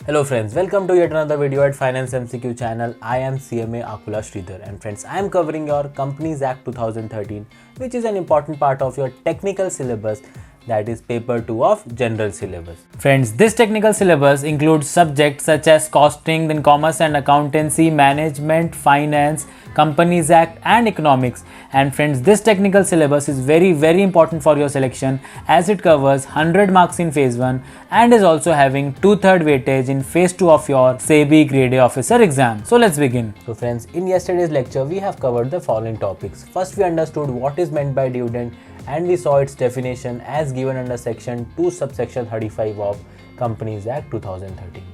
Hello friends, welcome to yet another video at Finance MCQ channel. I am CMA Akula Sridhar, and friends, I am covering your Companies Act 2013, which is an important part of your technical syllabus, that is paper 2 of general syllabus. Friends, this technical syllabus includes subjects such as costing, then commerce and accountancy, management, finance, Companies Act and economics. And friends, this technical syllabus is very important for your selection as it covers 100 marks in phase 1 and is also having 2/3 weightage in phase 2 of your SEBI grade A officer exam. So let's begin. So friends, in yesterday's lecture we have covered the following topics. First, we understood what is meant by dividend and we saw its definition as given under section 2 subsection 35 of Companies Act 2013.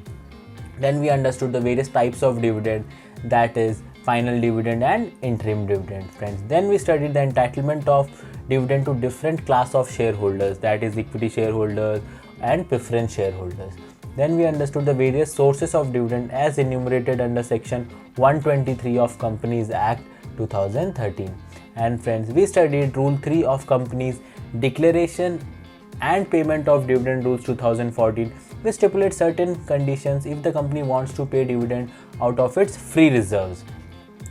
Then we understood the various types of dividend, that is final dividend and interim dividend, friends. Then we studied the entitlement of dividend to different class of shareholders, that is equity shareholders and preference shareholders. Then we understood the various sources of dividend as enumerated under section 123 of Companies Act 2013. And friends, we studied rule 3 of companies declaration and payment of dividend rules 2014, which stipulates certain conditions if the company wants to pay dividend out of its free reserves.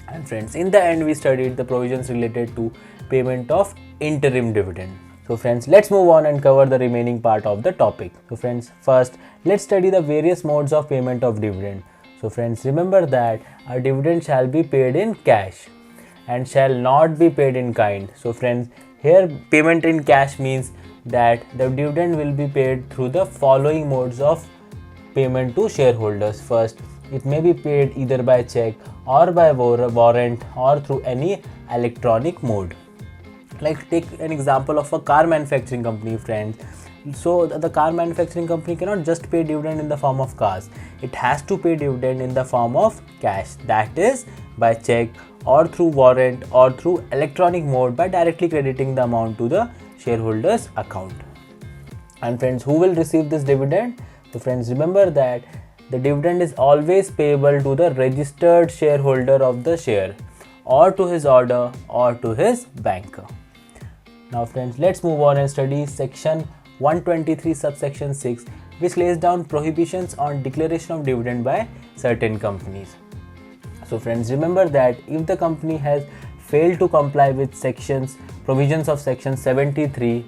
And friends, in the end we studied the provisions related to payment of interim dividend. So friends, let's move on and cover the remaining part of the topic. So friends, first let's study the various modes of payment of dividend. So friends, remember that a dividend shall be paid in cash and shall not be paid in kind. So friends, here payment in cash means that the dividend will be paid through the following modes of payment to shareholders. First, it may be paid either by check or by warrant or through any electronic mode. Like take an example of a car manufacturing company, friends. So the car manufacturing company cannot just pay dividend in the form of cars. It has to pay dividend in the form of cash, that is by check or through warrant or through electronic mode by directly crediting the amount to the shareholders account. And friends, who will receive this dividend? So friends, remember that the dividend is always payable to the registered shareholder of the share or to his order or to his banker. Now friends, let's move on and study section 123 subsection 6, which lays down prohibitions on declaration of dividend by certain companies. So friends, remember that if the company has failed to comply with provisions of section 73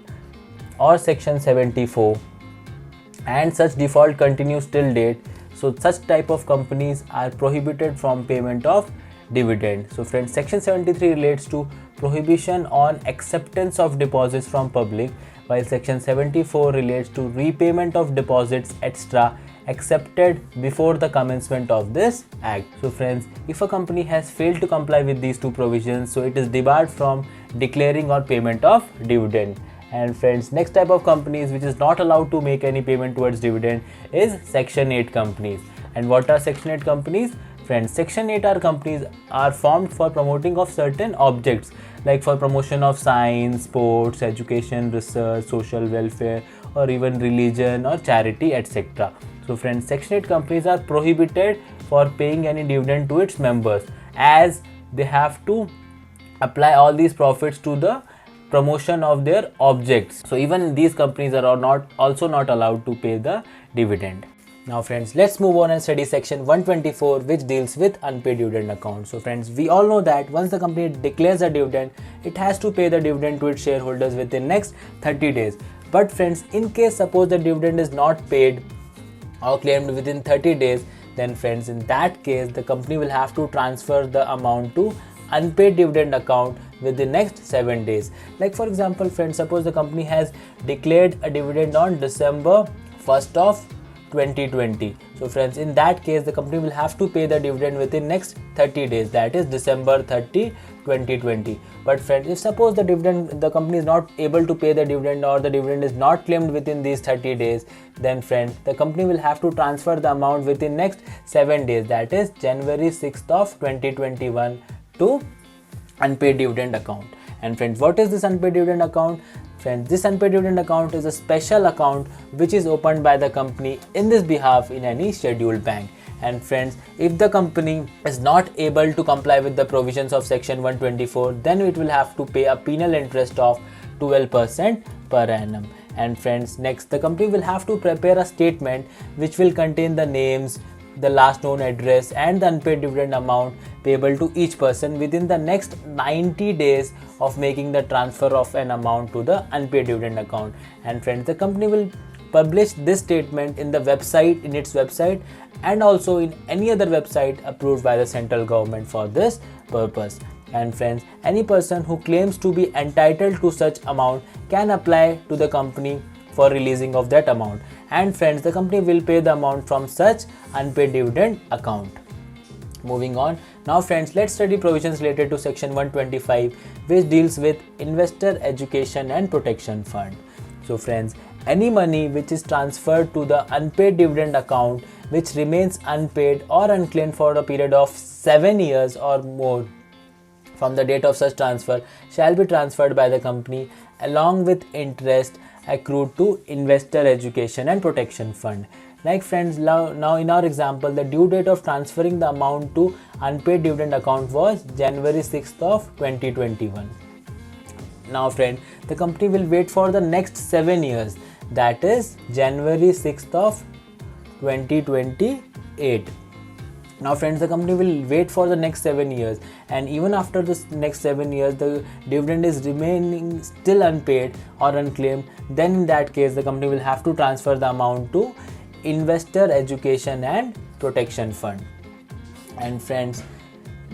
or section 74 and such default continues till date, so such type of companies are prohibited from payment of dividend. So friends, section 73 relates to prohibition on acceptance of deposits from public, while section 74 relates to repayment of deposits extra accepted before the commencement of this act. So friends, if a company has failed to comply with these two provisions, so it is debarred from declaring or payment of dividend. And friends, next type of companies which is not allowed to make any payment towards dividend is section 8 companies. And what are section 8 companies? Friends, section 8 companies are formed for promoting of certain objects, like for promotion of science, sports, education, research, social welfare, or even religion or charity, etc. So friends, section 8 companies are prohibited for paying any dividend to its members, as they have to apply all these profits to the promotion of their objects. So even these companies are also not allowed to pay the dividend. Now friends, let's move on and study section 124, which deals with unpaid dividend account. So friends, we all know that once the company declares a dividend, it has to pay the dividend to its shareholders within next 30 days. But friends, in case suppose the dividend is not paid or claimed within 30 days, then friends, in that case the company will have to transfer the amount to unpaid dividend account within next 7 days. Like for example, friends, suppose the company has declared a dividend on December 1st of 2020. So friends, in that case the company will have to pay the dividend within next 30 days, that is December 30, 2020. But friends, if suppose the company is not able to pay the dividend or the dividend is not claimed within these 30 days, then friends, the company will have to transfer the amount within next 7 days, that is January 6th of 2021 to unpaid dividend account. And friends, what is this unpaid dividend account? Friends, this unpaid dividend account is a special account which is opened by the company in this behalf in any scheduled bank. And friends, if the company is not able to comply with the provisions of section 124, then it will have to pay a penal interest of 12% per annum. And friends, next the company will have to prepare a statement which will contain the names, the last known address and the unpaid dividend amount payable to each person within the next 90 days of making the transfer of an amount to the unpaid dividend account. And friends, the company will publish this statement in its website and also in any other website approved by the central government for this purpose. And friends, any person who claims to be entitled to such amount can apply to the company for releasing of that amount. And friends, the company will pay the amount from such unpaid dividend account. Moving on, now friends, let's study provisions related to section 125, which deals with Investor Education and Protection Fund. So friends, any money which is transferred to the unpaid dividend account which remains unpaid or unclaimed for a period of 7 years or more from the date of such transfer shall be transferred by the company along with interest accrued to Investor Education and Protection Fund. Like friends, now in our example, the due date of transferring the amount to unpaid dividend account was January 6th of 2021. Now friend, the company will wait for the next 7 years, that is January 6th of 2028. Now friends, the company will wait for the next 7 years, and even after this next 7 years the dividend is remaining still unpaid or unclaimed, then in that case the company will have to transfer the amount to Investor Education and Protection Fund. And friends,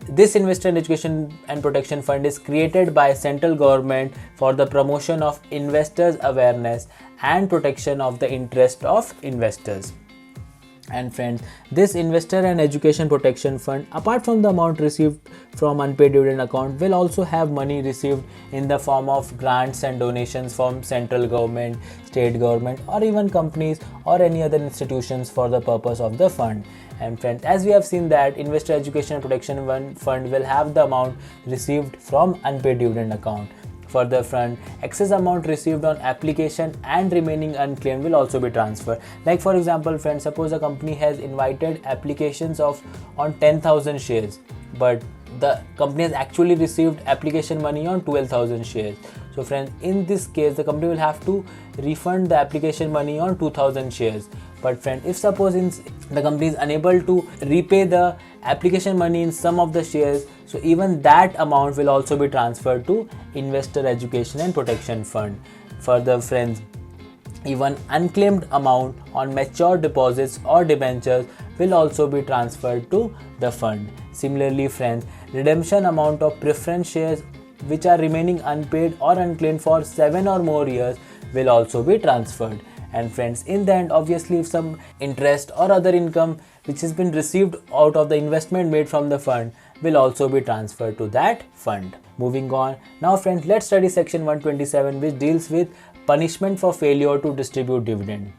this Investor Education and Protection Fund is created by central government for the promotion of investors' awareness and protection of the interest of investors. And friends, this Investor and Education Protection Fund, apart from the amount received from unpaid dividend account, will also have money received in the form of grants and donations from central government, state government, or even companies or any other institutions for the purpose of the fund. And friends, as we have seen that Investor Education and Protection Fund will have the amount received from unpaid dividend account. Further front, excess amount received on application and remaining unclaimed will also be transferred. Like for example, friends, suppose a company has invited applications on 10,000 shares, but the company has actually received application money on 12,000 shares. So friends, in this case, the company will have to refund the application money on 2,000 shares. But friend, if suppose the company is unable to repay the application money in some of the shares, so even that amount will also be transferred to Investor Education and Protection Fund. Further friends, even unclaimed amount on mature deposits or debentures will also be transferred to the fund. Similarly friends, redemption amount of preference shares which are remaining unpaid or unclaimed for 7 or more years will also be transferred. And friends, in the end, obviously if some interest or other income which has been received out of the investment made from the fund will also be transferred to that fund. Moving on, now friends, let's study section 127, which deals with punishment for failure to distribute dividend.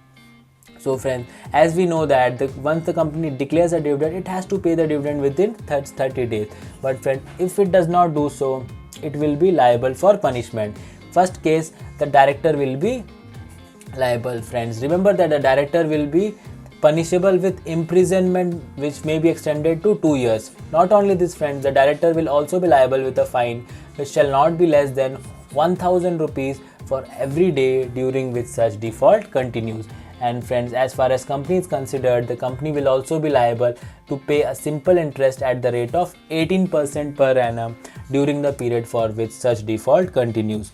So friends, as we know that once the company declares a dividend, it has to pay the dividend within 30 days. But friends, if it does not do so, it will be liable for punishment. First case, the director will be liable. Friends, remember that the director will be punishable with imprisonment which may be extended to 2 years. Not only this friends, the director will also be liable with a fine which shall not be less than 1,000 rupees for every day during which such default continues. And friends, as far as company is considered, the company will also be liable to pay a simple interest at the rate of 18% per annum during the period for which such default continues.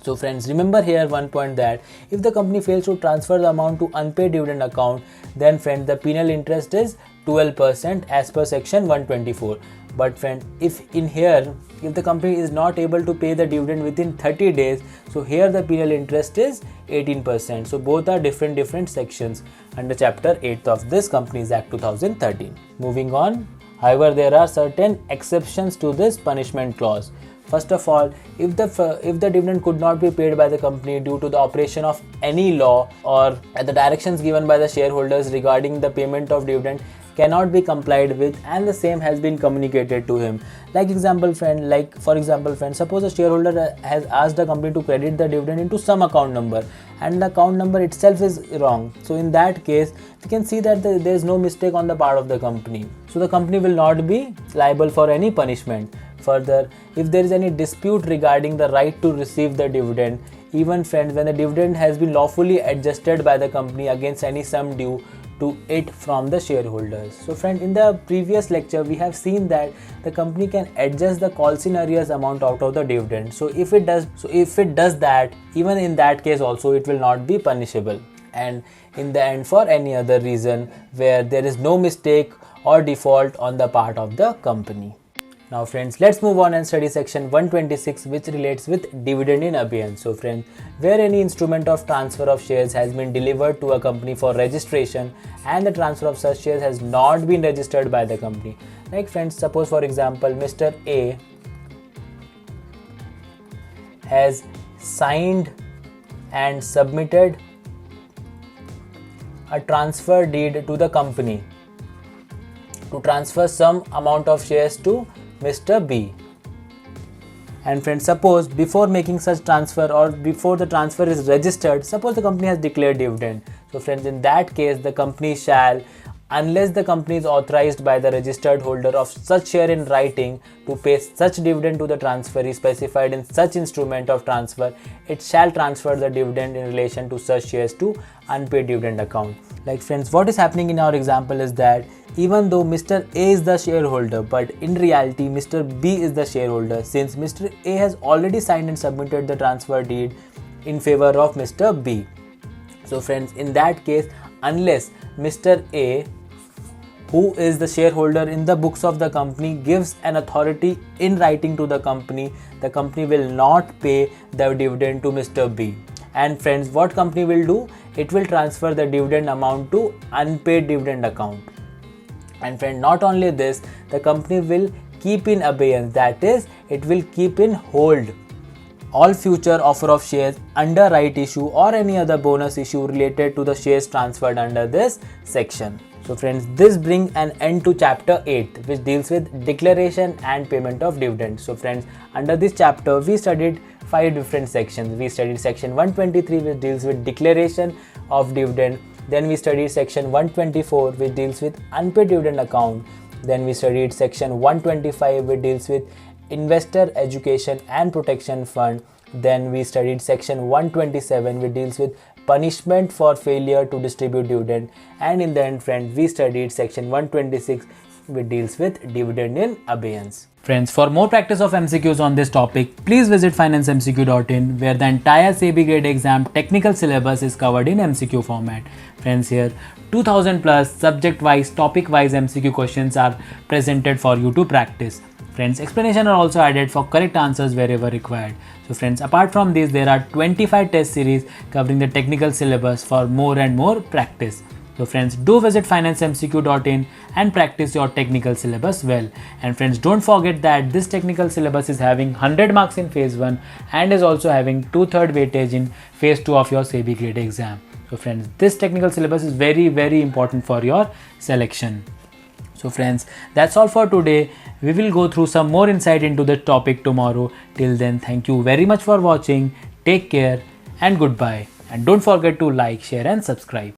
So friends, remember here one point that if the company fails to transfer the amount to unpaid dividend account, then friends, the penal interest is 12% as per section 124. But friends, if the company is not able to pay the dividend within 30 days, so here the penal interest is 18%. So both are different sections under chapter 8 of this Companies Act 2013. Moving on, however, there are certain exceptions to this punishment clause. First of all, if the dividend could not be paid by the company due to the operation of any law or the directions given by the shareholders regarding the payment of dividend cannot be complied with and the same has been communicated to him. For example, friend, suppose a shareholder has asked the company to credit the dividend into some account number and the account number itself is wrong. So in that case, we can see that there is no mistake on the part of the company. So the company will not be liable for any punishment. Further, if there is any dispute regarding the right to receive the dividend, even friends when the dividend has been lawfully adjusted by the company against any sum due to it from the shareholders. So friend, in the previous lecture we have seen that the company can adjust the call-in arrears amount out of the dividend. So if it does that, even in that case also it will not be punishable, and in the end for any other reason where there is no mistake or default on the part of the company. Now friends, let's move on and study section 126, which relates with dividend in abeyance. So friends, where any instrument of transfer of shares has been delivered to a company for registration and the transfer of such shares has not been registered by the company. Like friends, suppose for example Mr. A has signed and submitted a transfer deed to the company to transfer some amount of shares to Mr. B. And friends, suppose before making such transfer or before the transfer is registered, suppose the company has declared dividend. So friends, in that case the company shall, unless the company is authorized by the registered holder of such share in writing to pay such dividend to the transferee specified in such instrument of transfer, it shall transfer the dividend in relation to such shares to unpaid dividend account. Like friends, what is happening in our example is that even though Mr. A is the shareholder, but in reality Mr. B is the shareholder, since Mr. A has already signed and submitted the transfer deed in favor of Mr. B. So friends, in that case, unless Mr. A, who is the shareholder in the books of the company, gives an authority in writing to the company will not pay the dividend to Mr. B. And friends, what company will do? It will transfer the dividend amount to unpaid dividend account. And friend, not only this, the company will keep in abeyance, that is, it will keep in hold all future offer of shares under right issue or any other bonus issue related to the shares transferred under this section. So friends, this brings an end to chapter 8, which deals with declaration and payment of dividends. So friends, under this chapter we studied 5 different sections. We studied section 123, which deals with declaration of dividend. Then we studied section 124, which deals with unpaid dividend account. Then we studied section 125, which deals with investor education and protection fund. Then we studied section 127, which deals with punishment for failure to distribute dividend. And in the end, friends, we studied section 126, which deals with dividend in abeyance. Friends, for more practice of MCQs on this topic, please visit financemcq.in, where the entire SEBI grade exam technical syllabus is covered in MCQ format. Friends, here 2000 plus subject wise, topic wise MCQ questions are presented for you to practice. Friends, explanation are also added for correct answers wherever required. So friends, apart from this, there are 25 test series covering the technical syllabus for more and more practice. So friends, do visit financemcq.in and practice your technical syllabus well. And friends, don't forget that this technical syllabus is having 100 marks in phase 1 and is also having 2/3 weightage in phase 2 of your SEBI grade exam. So friends, this technical syllabus is very important for your selection. So friends, that's all for today. We will go through some more insight into the topic tomorrow. Till then, thank you very much for watching. Take care and goodbye. And don't forget to like, share and subscribe.